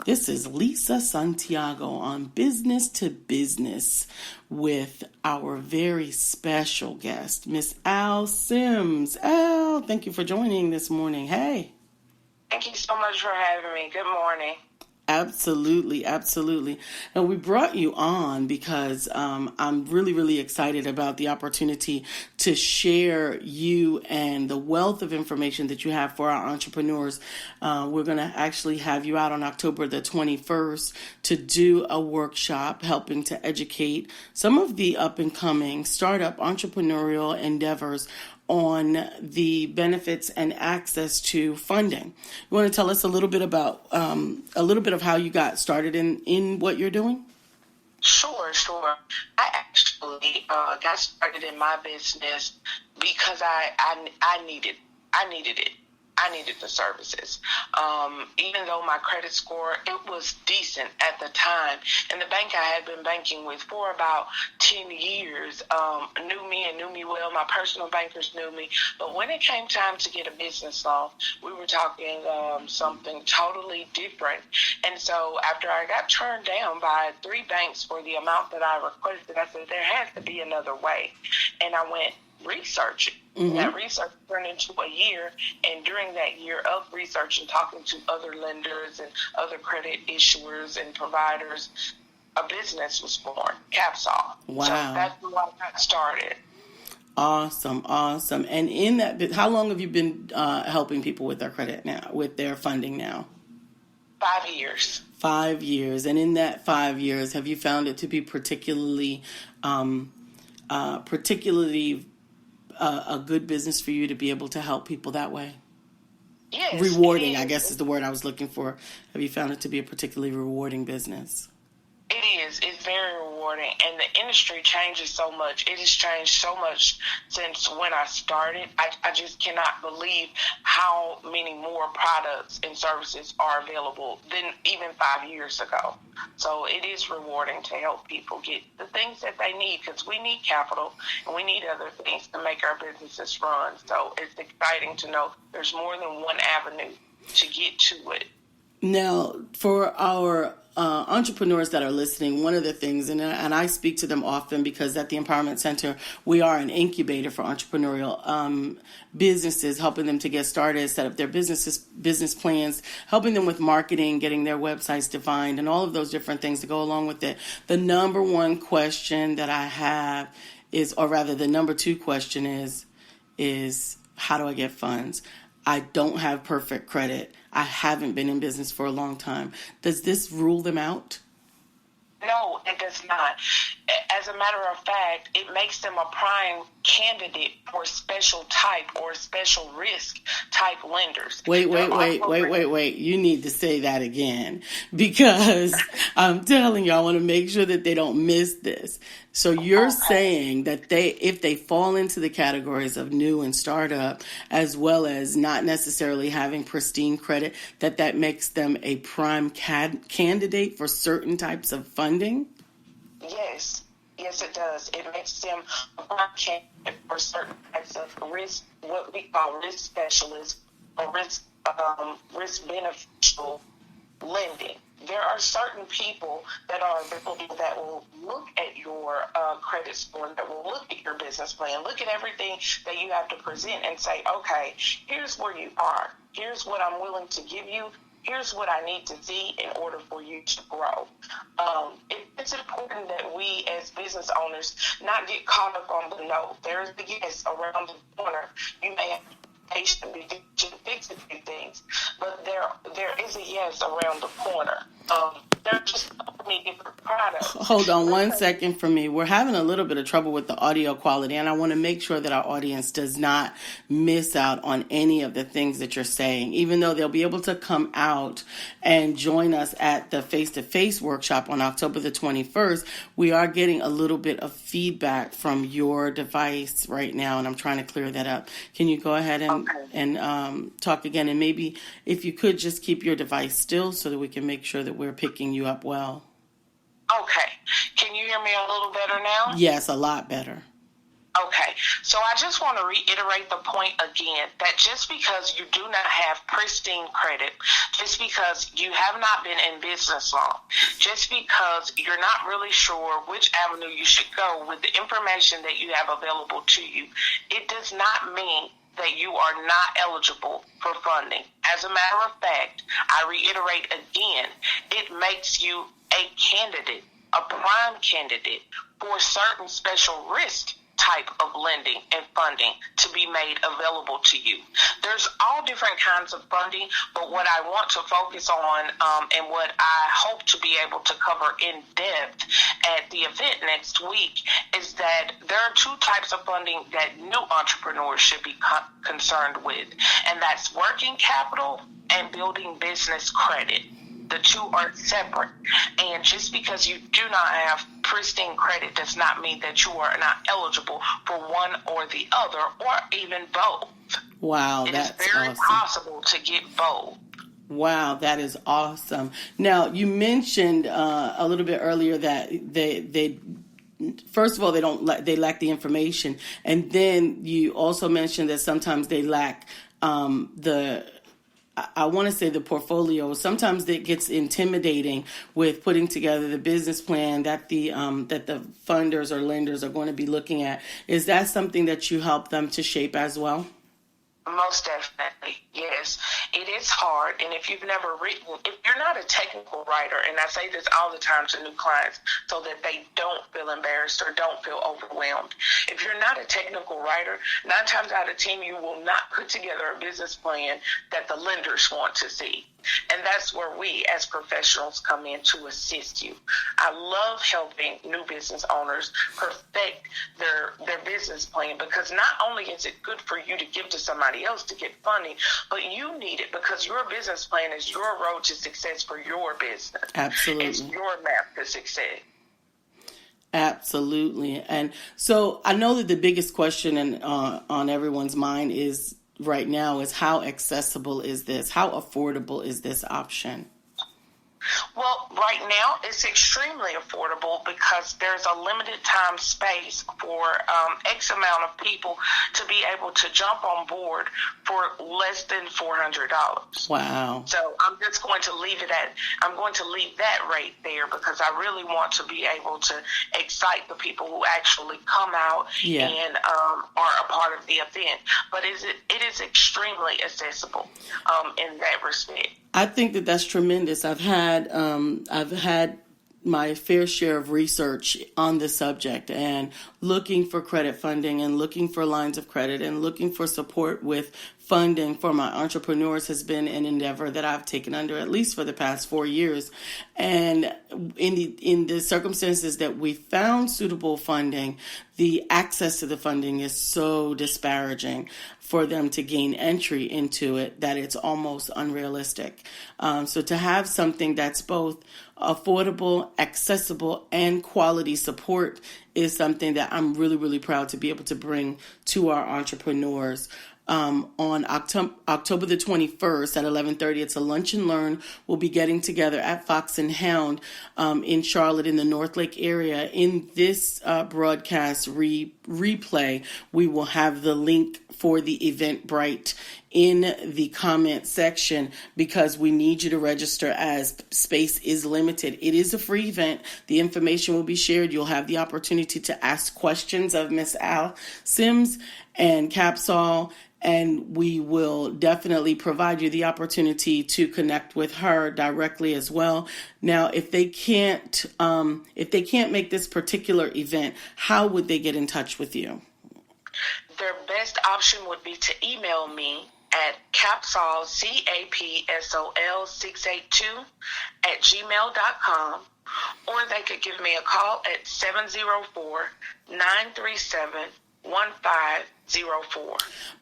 This is Lisa Santiago on Business to Business with our very special guest, Miss Al Sims. Al, thank you for joining this morning. Hey. Thank you so much for having me. Good morning. Absolutely, absolutely. And we brought you on because I'm really, really excited about the opportunity to share you and the wealth of information that you have for our entrepreneurs. We're going to actually have you out on October the 21st to do a workshop helping to educate some of the up-and-coming startup entrepreneurial endeavors on the benefits and access to funding. You want to tell us a little bit about of how you got started in what you're doing? Sure. I actually got started in my business because I needed it. I needed the services. Even though my credit score, it was decent at the time. And the bank I had been banking with for about 10 years knew me and knew me well. My personal bankers knew me. But when it came time to get a business loan, we were talking something totally different. And so after I got turned down by 3 banks for the amount that I requested, I said, there has to be another way. And I went researching. Mm-hmm. That research turned into a year, and during that year of research and talking to other lenders and other credit issuers and providers, a business was born, CapSol. Wow. So that's where I got started. Awesome. And in that, how long have you been helping people with their credit now, with their funding now? 5 years. 5 years. And in that 5 years, have you found it to be particularly a good business for you to be able to help people that way? Yes. Rewarding, I guess, is the word I was looking for. Have you found it to be a particularly rewarding business? It is. It's very rewarding. And the industry changes so much. It has changed so much since when I started. I just cannot believe how many more products and services are available than even 5 years ago. So it is rewarding to help people get the things that they need, because we need capital and we need other things to make our businesses run. So it's exciting to know there's more than one avenue to get to it. Now, for our entrepreneurs that are listening, one of the things, and I speak to them often because at the Empowerment Center, we are an incubator for entrepreneurial businesses, helping them to get started, set up their business plans, helping them with marketing, getting their websites defined, and all of those different things that go along with it. The number one question that I have is, or rather the number 2 question is how do I get funds? I don't have perfect credit. I haven't been in business for a long time. Does this rule them out? No, it does not. As a matter of fact, it makes them a prime candidate for special type or special risk type lenders. Wait. You need to say that again, because I'm telling you, I want to make sure that they don't miss this. So you're saying that if they fall into the categories of new and startup, as well as not necessarily having pristine credit, that makes them a prime candidate for certain types of funding? Yes, it does. It makes them a prime candidate for certain types of risk, what we call risk specialists, or risk beneficial lending. There are certain people that are available that will look at your credit score, that will look at your business plan, look at everything that you have to present and say, okay, here's where you are. Here's what I'm willing to give you. Here's what I need to see in order for you to grow. It's important that we as business owners not get caught up on the no. There's the yes around the corner. You may have patiently fix a few things, but there is a yes around the corner. There are just so many different products. Hold on 1 second for me. We're having a little bit of trouble with the audio quality, and I want to make sure that our audience does not miss out on any of the things that you're saying, even though they'll be able to come out and join us at the face-to-face workshop on October the 21st. We are getting a little bit of feedback from your device right now, and I'm trying to clear that up. Can you go ahead and talk again? And maybe if you could just keep your device still so that we can make sure that we're picking you up well. Okay. Can you hear me a little better now? Yes, a lot better. Okay, so I just want to reiterate the point again that just because you do not have pristine credit, just because you have not been in business long, just because you're not really sure which avenue you should go with the information that you have available to you, it does not mean that you are not eligible for funding. As a matter of fact, I reiterate again, it makes you a candidate, a prime candidate for certain special risk type of lending and funding to be made available to you. There's all different kinds of funding, but what I want to focus on and what I hope to be able to cover in depth at the event next week is that there are two types of funding that new entrepreneurs should be concerned with, and that's working capital and building business credit. The two are separate. And just because you do not have pristine credit does not mean that you are not eligible for one or the other, or even both. Wow, that's awesome. It is very possible to get both. Wow, that is awesome. Now, you mentioned a little bit earlier that they first of all, they lack the information, and then you also mentioned that sometimes they lack I want to say the portfolio. Sometimes it gets intimidating with putting together the business plan that the funders or lenders are going to be looking at. Is that something that you help them to shape as well? Most definitely, yes. It is hard, and if you've never written, if you're not a technical writer, and I say this all the time to new clients so that they don't feel embarrassed or don't feel overwhelmed. If you're not a technical writer, 9 times out of 10, you will not put together a business plan that the lenders want to see. And that's where we as professionals come in to assist you. I love helping new business owners perfect their business plan, because not only is it good for you to give to somebody else to get funding, but you need it because your business plan is your road to success for your business. Absolutely. It's your map to success. Absolutely. And so I know that the biggest question on everyone's mind is right now is how accessible is this? How affordable is this option? Well, right now it's extremely affordable because there's a limited time space for X amount of people to be able to jump on board for less than $400. Wow. So I'm just going to leave that rate there because I really want to be able to excite the people who actually come out and are a part of the event. But it is extremely accessible in that respect. I think that that's tremendous. I've had my fair share of research on the subject and looking for credit funding and looking for lines of credit and looking for support with funding for my entrepreneurs has been an endeavor that I've taken under at least for the past 4 years. And in the circumstances that we found suitable funding, the access to the funding is so disparaging for them to gain entry into it that it's almost unrealistic. So to have something that's both affordable, accessible, and quality support is something that I'm really, really proud to be able to bring to our entrepreneurs. On October the 21st at 11:30, it's a lunch and learn. We'll be getting together at Fox and Hound in Charlotte in the North Lake area. In this broadcast replay, we will have the link for the Eventbrite in the comment section because we need you to register as space is limited. It is a free event. The information will be shared. You'll have the opportunity to ask questions of Miss Al Sims and CapSol, and we will definitely provide you the opportunity to connect with her directly as well. Now, if they can't make this particular event, how would they get in touch with you? Their best option would be to email me at CapSol, CapSol 682 at gmail.com, or they could give me a call at 704-937-15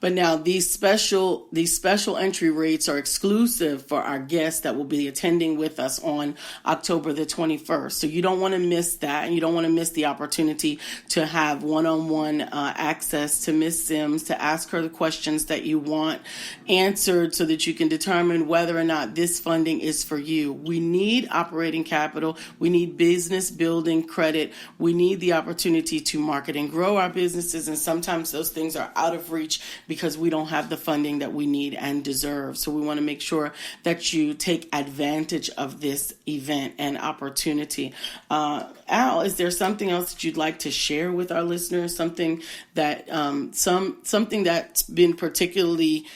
But now these special entry rates are exclusive for our guests that will be attending with us on October the 21st. So you don't want to miss that, and you don't want to miss the opportunity to have one-on-one access to Miss Sims, to ask her the questions that you want answered so that you can determine whether or not this funding is for you. We need operating capital. We need business building credit. We need the opportunity to market and grow our businesses, and sometimes those things are out of reach because we don't have the funding that we need and deserve. So we want to make sure that you take advantage of this event and opportunity. Al, is there something else that you'd like to share with our listeners? Something that something that's been particularly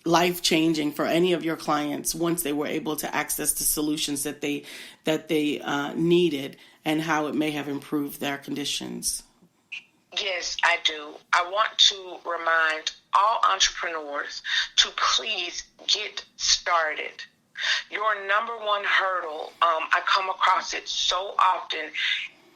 life-changing for any of your clients once they were able to access the solutions that they needed, and how it may have improved their conditions? Yes, I do. I want to remind all entrepreneurs to please get started. Your number one hurdle, I come across it so often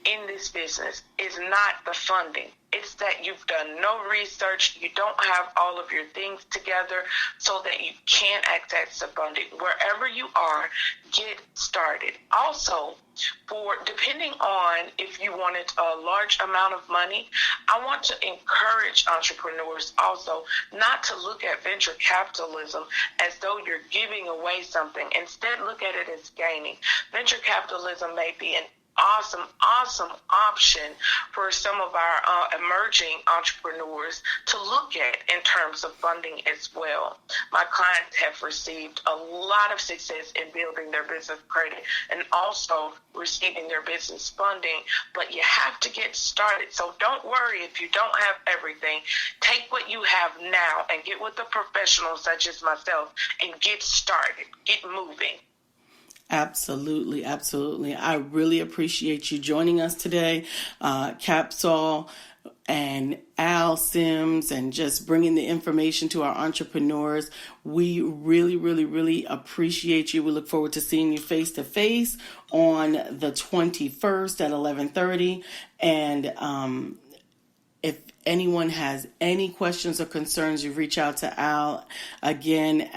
in this business, is not the funding. It's that you've done no research, you don't have all of your things together so that you can't access the funding. Wherever you are, get started. Also, depending on if you wanted a large amount of money, I want to encourage entrepreneurs also not to look at venture capitalism as though you're giving away something. Instead, look at it as gaining. Venture capitalism may be an awesome option for some of our emerging entrepreneurs to look at in terms of funding as well. My clients have received a lot of success in building their business credit and also receiving their business funding, but you have to get started. So don't worry if you don't have everything. Take what you have now and get with a professional such as myself and get started, get moving. Absolutely, absolutely. I really appreciate you joining us today, CapSol and Al Sims, and just bringing the information to our entrepreneurs. We really, really, really appreciate you. We look forward to seeing you face to face on the 21st at 11:30. And if anyone has any questions or concerns, you reach out to Al again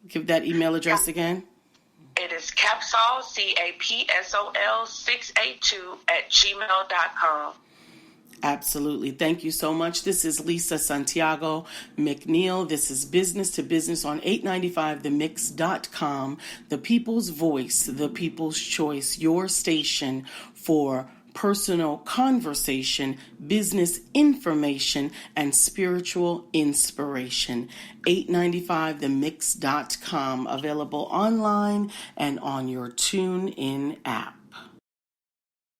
give that email address again. It is CapSol, CapSol 682 @gmail.com. Absolutely. Thank you so much. This is Lisa Santiago McNeil. This is Business to Business on 895themix.com. The People's Voice, the People's Choice, your station for personal conversation, business information, and spiritual inspiration. 895themix.com, available online and on your TuneIn app.